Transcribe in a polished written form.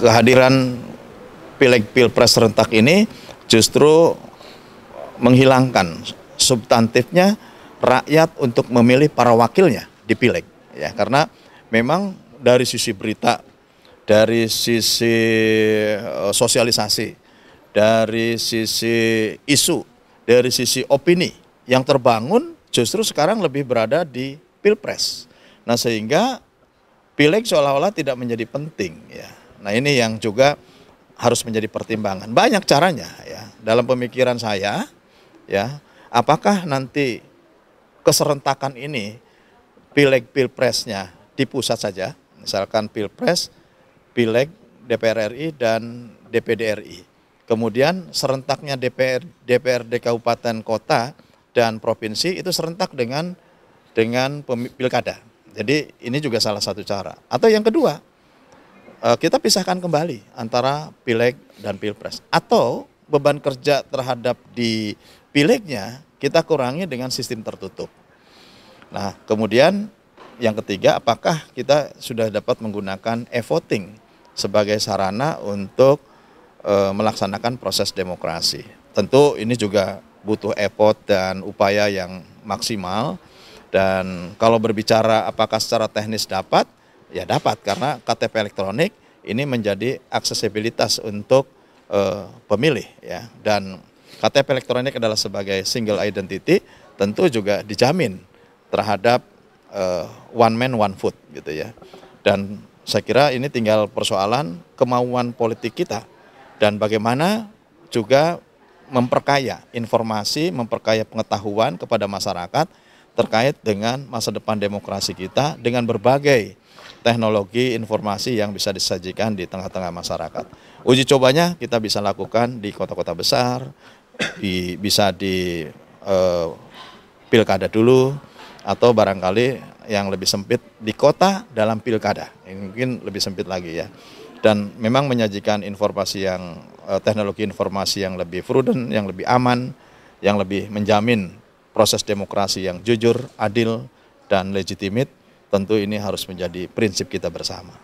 kehadiran pileg pilpres serentak ini justru menghilangkan substantifnya rakyat untuk memilih para wakilnya di pileg, ya, karena memang dari sisi berita, dari sisi sosialisasi, dari sisi isu, dari sisi opini yang terbangun justru sekarang lebih berada di pilpres. Nah, sehingga pileg seolah-olah tidak menjadi penting, ya. Nah, ini yang juga harus menjadi pertimbangan. Banyak caranya, ya. Dalam pemikiran saya, ya, apakah nanti keserentakan ini pileg pilpresnya di pusat saja, misalkan pilpres, pileg DPR RI dan DPD RI. Kemudian serentaknya DPRD kabupaten kota dan provinsi itu serentak dengan pilkada. Jadi ini juga salah satu cara. Atau yang kedua, kita pisahkan kembali antara pileg dan pilpres. Atau beban kerja terhadap di pilegnya kita kurangi dengan sistem tertutup. Nah, kemudian yang ketiga, apakah kita sudah dapat menggunakan e-voting sebagai sarana untuk melaksanakan proses demokrasi. Tentu ini juga butuh effort dan upaya yang maksimal. Dan kalau berbicara apakah secara teknis dapat, ya dapat, karena KTP elektronik ini menjadi aksesibilitas untuk pemilih, ya. Dan KTP elektronik adalah sebagai single identity, tentu juga dijamin terhadap one man one vote, gitu ya. Dan saya kira ini tinggal persoalan kemauan politik kita dan bagaimana juga memperkaya informasi, memperkaya pengetahuan kepada masyarakat terkait dengan masa depan demokrasi kita dengan berbagai teknologi informasi yang bisa disajikan di tengah-tengah masyarakat. Uji cobanya kita bisa lakukan di kota-kota besar, bisa di pilkada dulu, atau barangkali yang lebih sempit di kota dalam pilkada. Ini mungkin lebih sempit lagi, ya. Dan memang menyajikan informasi yang teknologi informasi yang lebih prudent, yang lebih aman, yang lebih menjamin proses demokrasi yang jujur, adil, dan legitimate, tentu ini harus menjadi prinsip kita bersama.